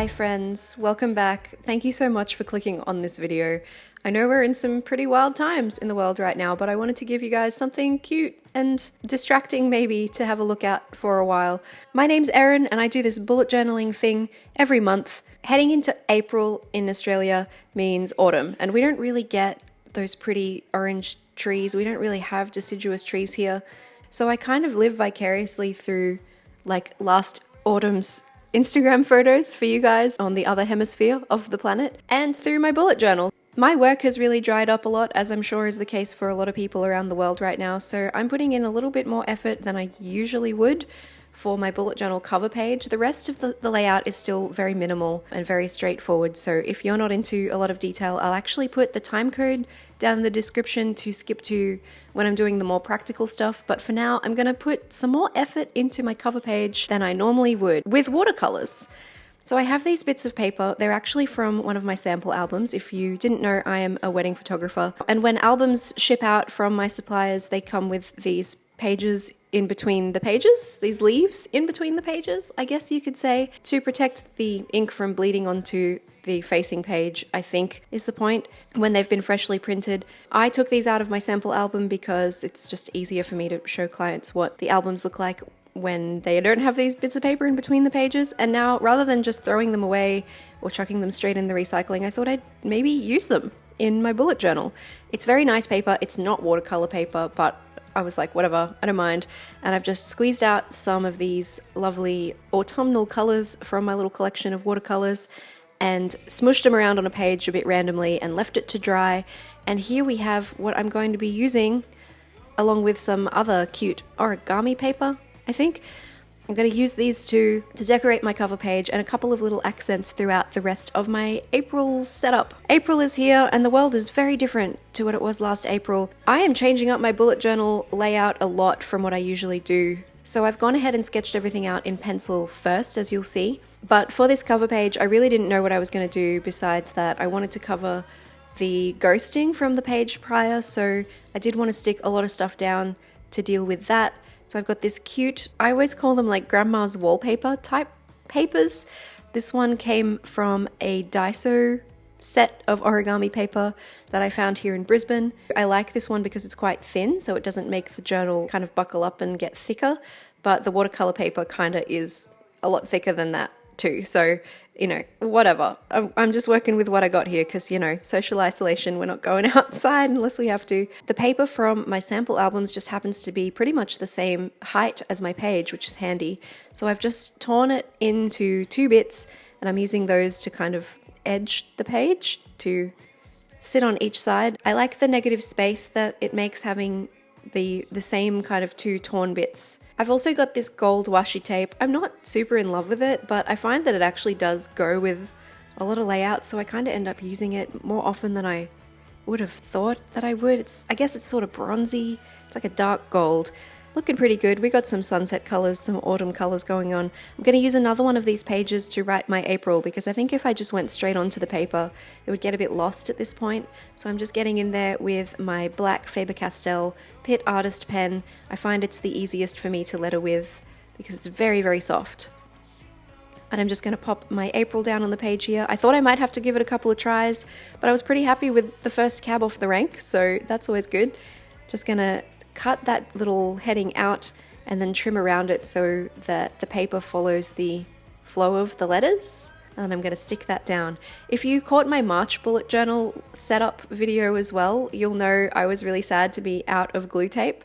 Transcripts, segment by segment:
Hi friends, welcome back. Thank you so much for clicking on this video. I know we're in some pretty wild times in the world right now, but I wanted to give you guys something cute and distracting maybe to have a look at for a while. My name's Erin and I do this bullet journaling thing every month. Heading into April in Australia means autumn, and we don't really get those pretty orange trees. We don't really have deciduous trees here. So I kind of live vicariously through like last autumn's Instagram photos for you guys on the other hemisphere of the planet, and through my bullet journal. My work has really dried up a lot, as I'm sure is the case for a lot of people around the world right now, so I'm putting in a little bit more effort than I usually would for my bullet journal cover page. The rest of the layout is still very minimal and very straightforward, so if you're not into a lot of detail, I'll actually put the time code down in the description to skip to when I'm doing the more practical stuff, but for now I'm going to put some more effort into my cover page than I normally would with watercolors. So I have these bits of paper. They're actually from one of my sample albums. If you didn't know, I am a wedding photographer, and when albums ship out from my suppliers, they come with these pages in between the pages, these leaves in between the pages, I guess you could say, to protect the ink from bleeding onto the facing page, I think is the point, when they've been freshly printed. I took these out of my sample album because it's just easier for me to show clients what the albums look like when they don't have these bits of paper in between the pages. And now, rather than just throwing them away or chucking them straight in the recycling, I thought I'd maybe use them in my bullet journal. It's very nice paper. It's not watercolor paper, but I was like, whatever, I don't mind. And I've just squeezed out some of these lovely autumnal colors from my little collection of watercolors and smushed them around on a page a bit randomly and left it to dry. And here we have what I'm going to be using along with some other cute origami paper, I think. I'm going to use these two to decorate my cover page and a couple of little accents throughout the rest of my April setup. April is here and the world is very different to what it was last April. I am changing up my bullet journal layout a lot from what I usually do. So I've gone ahead and sketched everything out in pencil first, as you'll see. But for this cover page, I really didn't know what I was going to do besides that I wanted to cover the ghosting from the page prior, so I did want to stick a lot of stuff down to deal with that. So I've got this cute, I always call them like grandma's wallpaper type papers. This one came from a Daiso set of origami paper that I found here in Brisbane. I like this one because it's quite thin, so it doesn't make the journal kind of buckle up and get thicker, but the watercolor paper kind of is a lot thicker than that too. So, you know, whatever. I'm just working with what I got here because, you know, social isolation, we're not going outside unless we have to. The paper from my sample albums just happens to be pretty much the same height as my page, which is handy. So I've just torn it into two bits and I'm using those to kind of edge the page to sit on each side. I like the negative space that it makes having the same kind of two torn bits. I've also got this gold washi tape. I'm not super in love with it, but I find that it actually does go with a lot of layouts, so I kind of end up using it more often than I would have thought that I would. I guess it's sort of bronzy. It's like a dark gold. Looking pretty good. We got some sunset colors, some autumn colors going on. I'm going to use another one of these pages to write my April because I think if I just went straight onto the paper, it would get a bit lost at this point. So I'm just getting in there with my black Faber-Castell Pitt Artist pen. I find it's the easiest for me to letter with because it's very, very soft. And I'm just going to pop my April down on the page here. I thought I might have to give it a couple of tries, but I was pretty happy with the first cab off the rank, so that's always good. Just going to cut that little heading out and then trim around it so that the paper follows the flow of the letters. And I'm going to stick that down. If you caught my March bullet journal setup video as well, you'll know I was really sad to be out of glue tape.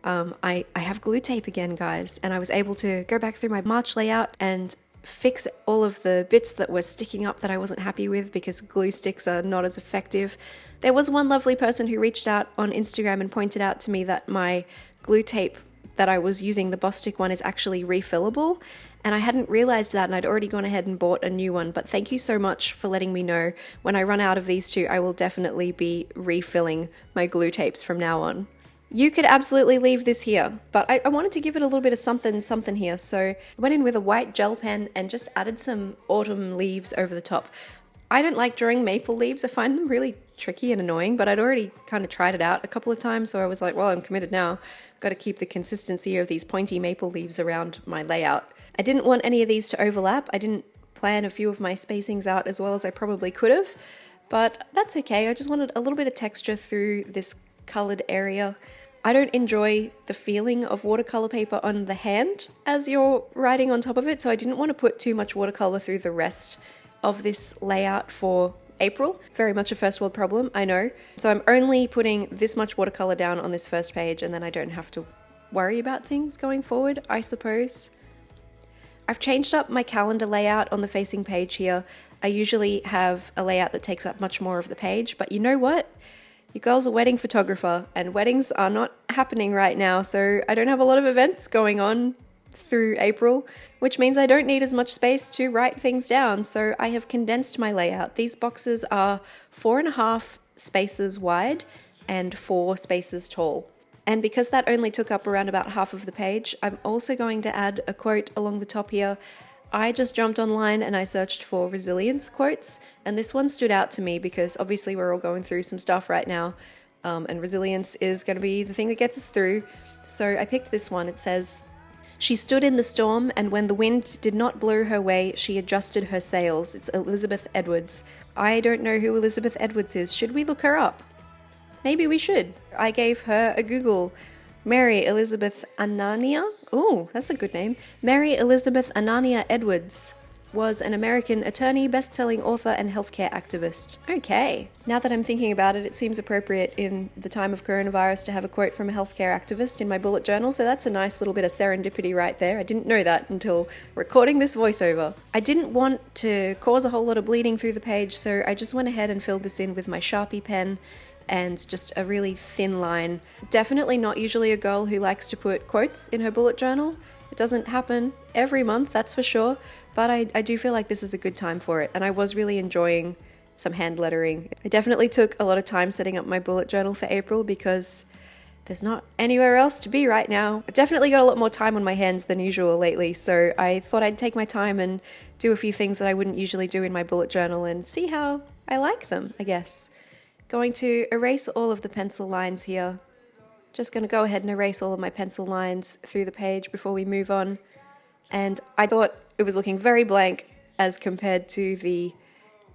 I have glue tape again, guys, and I was able to go back through my March layout and fix all of the bits that were sticking up that I wasn't happy with because glue sticks are not as effective. There was one lovely person who reached out on Instagram and pointed out to me that my glue tape that I was using, the Bostik one, is actually refillable, and I hadn't realized that, and I'd already gone ahead and bought a new one, but thank you so much for letting me know. When I run out of these two, I will definitely be refilling my glue tapes from now on. You could absolutely leave this here, but I wanted to give it a little bit of something here, so I went in with a white gel pen and just added some autumn leaves over the top. I don't like drawing maple leaves. I find them really tricky and annoying, but I'd already kind of tried it out a couple of times, so I was like, well, I'm committed now. Got to keep the consistency of these pointy maple leaves around my layout. I didn't want any of these to overlap. I didn't plan a few of my spacings out as well as I probably could have, but that's okay. I just wanted a little bit of texture through this colored area. I don't enjoy the feeling of watercolor paper on the hand as you're writing on top of it, so I didn't want to put too much watercolor through the rest of this layout for April. Very much a first world problem, I know. So I'm only putting this much watercolor down on this first page, and then I don't have to worry about things going forward, I suppose. I've changed up my calendar layout on the facing page here. I usually have a layout that takes up much more of the page, but you know what? Your girl's a wedding photographer, and weddings are not happening right now, so I don't have a lot of events going on through April, which means I don't need as much space to write things down, so I have condensed my layout. These boxes are 4.5 spaces wide and 4 spaces tall. And because that only took up around about half of the page, I'm also going to add a quote along the top here. I just jumped online and I searched for resilience quotes, and this one stood out to me because obviously we're all going through some stuff right now, and resilience is going to be the thing that gets us through. So I picked this one. It says, "She stood in the storm, and when the wind did not blow her way, she adjusted her sails." It's Elizabeth Edwards. I don't know who Elizabeth Edwards is. Should we look her up? Maybe we should. I gave her a Google. Mary Elizabeth Anania? Oh, that's a good name. Mary Elizabeth Anania Edwards was an American attorney, best-selling author, and healthcare activist. Okay. Now that I'm thinking about it, it seems appropriate in the time of coronavirus to have a quote from a healthcare activist in my bullet journal, so that's a nice little bit of serendipity right there. I didn't know that until recording this voiceover. I didn't want to cause a whole lot of bleeding through the page, so I just went ahead and filled this in with my Sharpie pen and just a really thin line. Definitely not usually a girl who likes to put quotes in her bullet journal. It doesn't happen every month, that's for sure, but I do feel like this is a good time for it, and I was really enjoying some hand lettering. I definitely took a lot of time setting up my bullet journal for April because there's not anywhere else to be right now. I've definitely got a lot more time on my hands than usual lately, so I thought I'd take my time and do a few things that I wouldn't usually do in my bullet journal and see how I like them, I guess. Going to erase all of the pencil lines here. Just going to go ahead and erase all of my pencil lines through the page before we move on. And I thought it was looking very blank as compared to the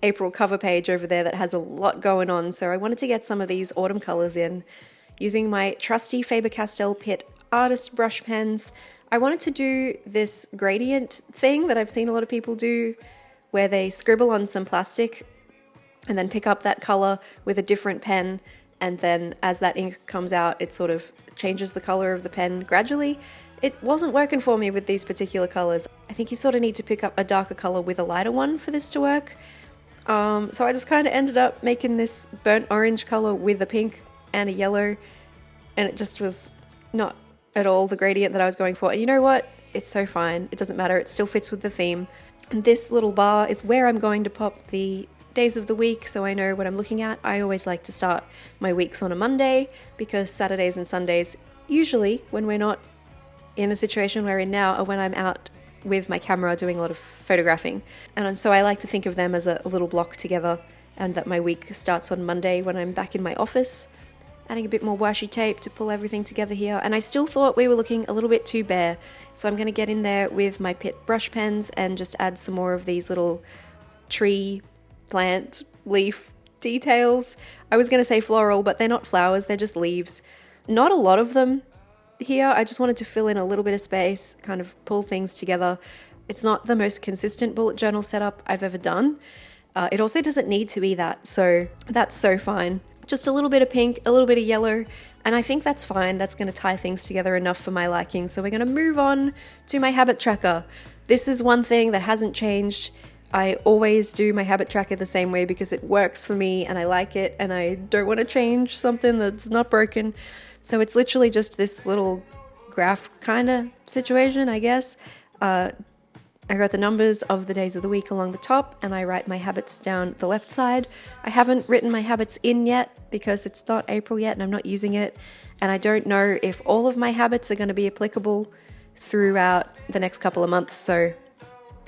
April cover page over there that has a lot going on. So I wanted to get some of these autumn colors in using my trusty Faber-Castell Pitt artist brush pens. I wanted to do this gradient thing that I've seen a lot of people do where they scribble on some plastic and then pick up that color with a different pen, and then as that ink comes out, it sort of changes the color of the pen gradually. It wasn't working for me with these particular colors. I think you sort of need to pick up a darker color with a lighter one for this to work. So I just kind of ended up making this burnt orange color with a pink and a yellow, and it just was not at all the gradient that I was going for. And you know what? It's so fine. It doesn't matter. It still fits with the theme. And this little bar is where I'm going to pop the days of the week so I know what I'm looking at. I always like to start my weeks on a Monday because Saturdays and Sundays, usually when we're not in the situation we're in now, are when I'm out with my camera doing a lot of photographing. And so I like to think of them as a little block together, and that my week starts on Monday when I'm back in my office. Adding a bit more washi tape to pull everything together here. And I still thought we were looking a little bit too bare, so I'm going to get in there with my Pitt brush pens and just add some more of these little tree, plant, leaf details. I was going to say floral, but they're not flowers, they're just leaves. Not a lot of them here. I just wanted to fill in a little bit of space, kind of pull things together. It's not the most consistent bullet journal setup I've ever done. It also doesn't need to be that, so that's so fine. Just a little bit of pink, a little bit of yellow, and I think that's fine. That's going to tie things together enough for my liking. So we're going to move on to my habit tracker. This is one thing that hasn't changed. I always do my habit tracker the same way because it works for me and I like it, and I don't want to change something that's not broken. So it's literally just this little graph kind of situation, I guess. I got the numbers of the days of the week along the top, and I write my habits down the left side. I haven't written my habits in yet because it's not April yet and I'm not using it. And I don't know if all of my habits are going to be applicable throughout the next couple of months. So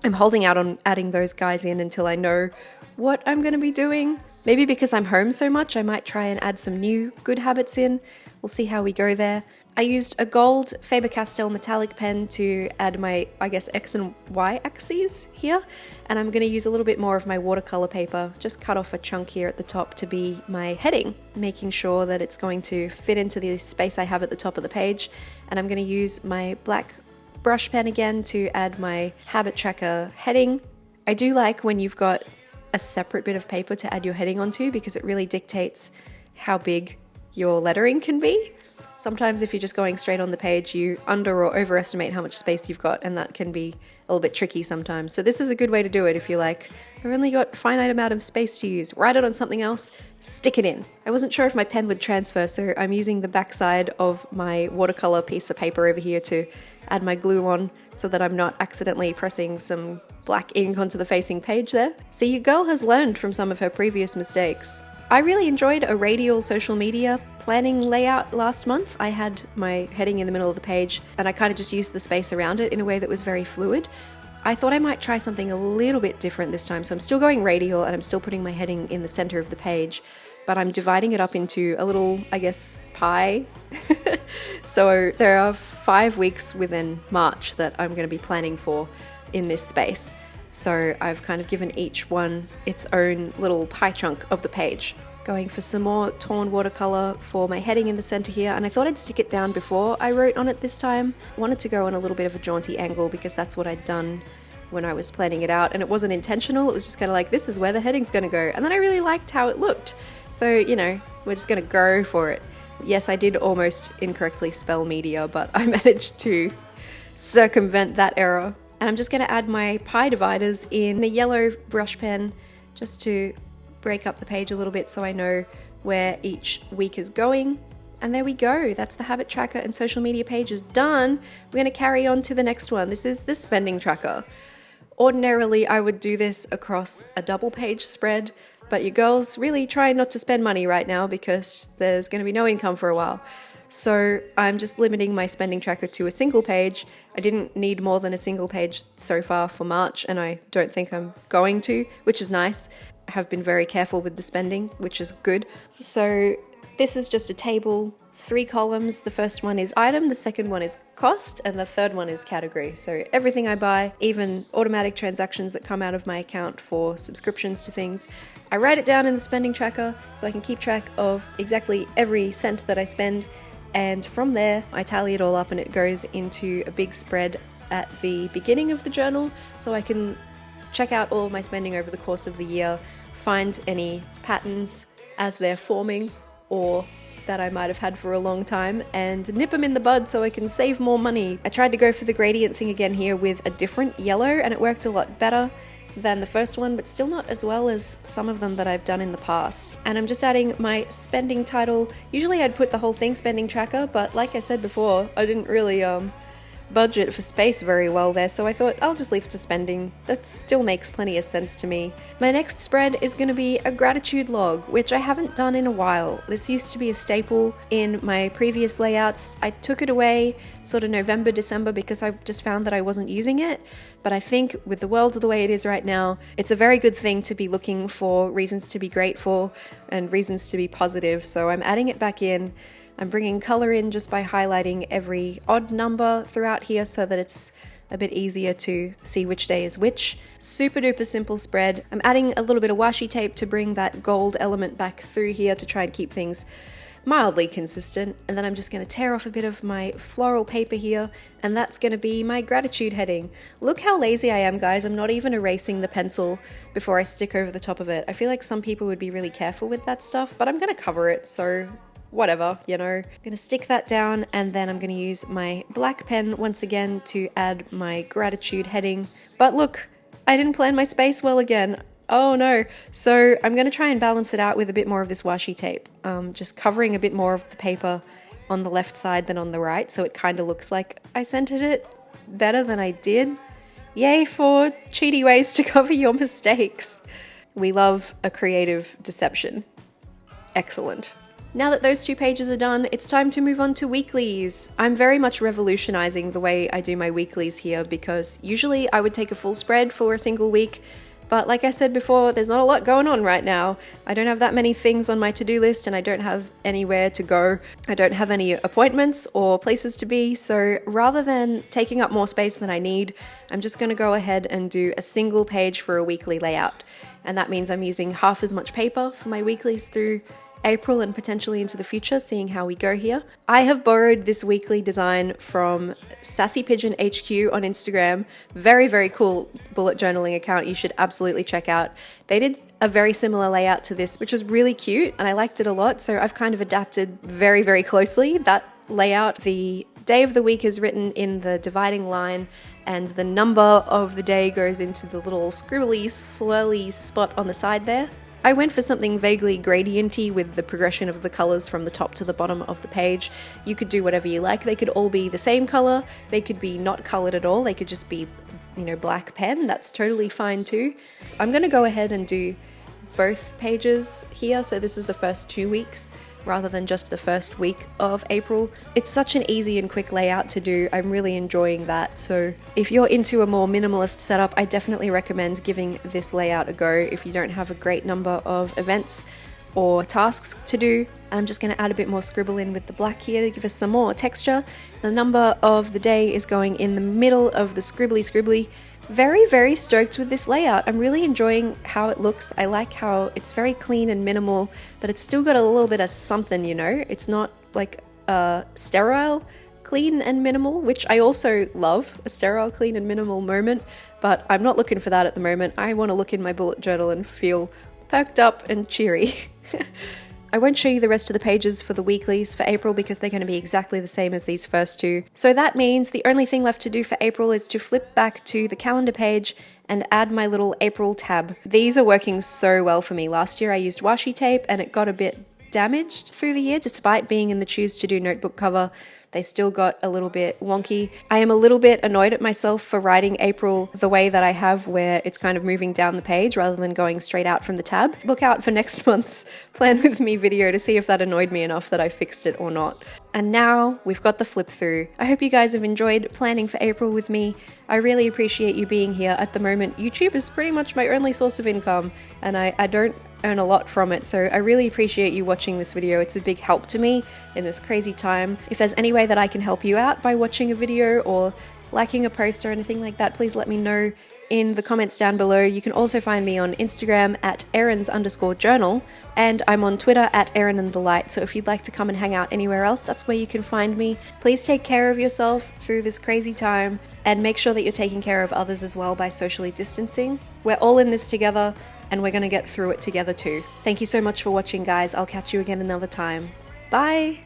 I'm holding out on adding those guys in until I know what I'm going to be doing. Maybe because I'm home so much, I might try and add some new good habits in. We'll see how we go there. I used a gold Faber-Castell metallic pen to add my, I guess, X and Y axes here. And I'm going to use a little bit more of my watercolor paper, just cut off a chunk here at the top to be my heading, making sure that it's going to fit into the space I have at the top of the page. And I'm going to use my black brush pen again to add my habit tracker heading. I do like when you've got a separate bit of paper to add your heading onto because it really dictates how big your lettering can be. Sometimes if you're just going straight on the page, you under or overestimate how much space you've got, and that can be a little bit tricky sometimes. So this is a good way to do it if you're like, I've only got a finite amount of space to use. Write it on something else, stick it in. I wasn't sure if my pen would transfer, so I'm using the backside of my watercolor piece of paper over here to add my glue on so that I'm not accidentally pressing some black ink onto the facing page there. See, your girl has learned from some of her previous mistakes. I really enjoyed a radial social media planning layout last month. I had my heading in the middle of the page and I kind of just used the space around it in a way that was very fluid. I thought I might try something a little bit different this time, so I'm still going radial and I'm still putting my heading in the center of the page, but I'm dividing it up into a little, I guess, pie. So there are 5 weeks within March that I'm going to be planning for in this space. So I've kind of given each one its own little pie chunk of the page. Going for some more torn watercolor for my heading in the center here, and I thought I'd stick it down before I wrote on it this time. I wanted to go on a little bit of a jaunty angle because that's what I'd done when I was planning it out, and it wasn't intentional. It was just kind of like, this is where the heading's going to go, and then I really liked how it looked. So, you know, we're just going to go for it. Yes, I did almost incorrectly spell media, but I managed to circumvent that error. And I'm just going to add my pie dividers in a yellow brush pen just to break up the page a little bit so I know where each week is going. And there we go. That's the habit tracker and social media pages done. We're going to carry on to the next one. This is the spending tracker. Ordinarily, I would do this across a double page spread, but your girl's really trying not to spend money right now because there's going to be no income for a while. So I'm just limiting my spending tracker to a single page. I didn't need more than a single page so far for March, and I don't think I'm going to, which is nice. I have been very careful with the spending, which is good. So this is just a table, 3 columns. The first one is item, the second one is cost, and the third one is category. So everything I buy, even automatic transactions that come out of my account for subscriptions to things, I write it down in the spending tracker so I can keep track of exactly every cent that I spend. And from there, I tally it all up and it goes into a big spread at the beginning of the journal so I can check out all of my spending over the course of the year, find any patterns as they're forming or that I might have had for a long time, and nip them in the bud so I can save more money. I tried to go for the gradient thing again here with a different yellow and it worked a lot better than the first one, but still not as well as some of them that I've done in the past. And I'm just adding my spending title. Usually I'd put the whole thing spending tracker, but like I said before, I didn't really budget for space very well there, so I thought I'll just leave it to spending. That still makes plenty of sense to me. My next spread is going to be a gratitude log, which I haven't done in a while. This used to be a staple in my previous layouts. I took it away sort of November, December because I just found that I wasn't using it. But I think with the world the way it is right now, it's a very good thing to be looking for reasons to be grateful and reasons to be positive. So I'm adding it back in. I'm bringing color in just by highlighting every odd number throughout here so that it's a bit easier to see which day is which. Super duper simple spread. I'm adding a little bit of washi tape to bring that gold element back through here to try and keep things mildly consistent. And then I'm just going to tear off a bit of my floral paper here, and that's going to be my gratitude heading. Look how lazy I am, guys. I'm not even erasing the pencil before I stick over the top of it. I feel like some people would be really careful with that stuff, but I'm going to cover it, so whatever, you know. I'm gonna stick that down, and then I'm gonna use my black pen once again to add my gratitude heading. But look, I didn't plan my space well again. Oh no. So I'm gonna try and balance it out with a bit more of this washi tape. Just covering a bit more of the paper on the left side than on the right, so it kind of looks like I centered it better than I did. Yay for cheaty ways to cover your mistakes. We love a creative deception. Excellent. Now that those 2 pages are done, it's time to move on to weeklies. I'm very much revolutionizing the way I do my weeklies here because usually I would take a full spread for a single week But like I said before, there's not a lot going on right now. I don't have that many things on my to-do list and I don't have anywhere to go. I don't have any appointments or places to be. So rather than taking up more space than I need, I'm just going to go ahead and do a single page for a weekly layout. And that means I'm using half as much paper for my weeklies through April and potentially into the future, seeing how we go here. I have borrowed this weekly design from Sassy Pigeon HQ on Instagram. Very, very cool bullet journaling account you should absolutely check out. They did a very similar layout to this, which was really cute and I liked it a lot. So I've kind of adapted very, very closely that layout. The day of the week is written in the dividing line and the number of the day goes into the little scribbly, swirly spot on the side there. I went for something vaguely gradienty with the progression of the colors from the top to the bottom of the page. You could do whatever you like. They could all be the same color. They could be not colored at all. They could just be, black pen. That's totally fine too. I'm going to go ahead and do both pages here. So this is the first 2 weeks rather than just the first week of April. It's such an easy and quick layout to do. I'm really enjoying that. So if you're into a more minimalist setup, I definitely recommend giving this layout a go if you don't have a great number of events or tasks to do. I'm just going to add a bit more scribble in with the black here to give us some more texture. The number of the day is going in the middle of the scribbly. Very, very stoked with this layout. I'm really enjoying how it looks. I like how it's very clean and minimal, but it's still got a little bit of something, It's not like a sterile, clean and minimal, which I also love, a sterile, clean and minimal moment, but I'm not looking for that at the moment. I want to look in my bullet journal and feel perked up and cheery. I won't show you the rest of the pages for the weeklies for April because they're going to be exactly the same as these first two. So that means the only thing left to do for April is to flip back to the calendar page and add my little April tab. These are working so well for me. Last year I used washi tape and it got a bit damaged through the year despite being in the Choose to Do notebook cover. They still got a little bit wonky. I am a little bit annoyed at myself for writing April the way that I have, where it's kind of moving down the page rather than going straight out from the tab. Look out for next month's Plan With Me video to see if that annoyed me enough that I fixed it or not. And now we've got the flip through. I hope you guys have enjoyed planning for April with me. I really appreciate you being here. At the moment, YouTube is pretty much my only source of income and I don't earn a lot from it, so I really appreciate you watching this video. It's a big help to me in this crazy time. If there's any way that I can help you out by watching a video or liking a post or anything like that, please let me know in the comments down below. You can also find me on Instagram at Erins_journal and I'm on Twitter at Erin_the_light. So if you'd like to come and hang out anywhere else, that's where you can find me. Please take care of yourself through this crazy time and make sure that you're taking care of others as well by socially distancing. We're all in this together and we're going to get through it together too. Thank you so much for watching, guys. I'll catch you again another time. Bye!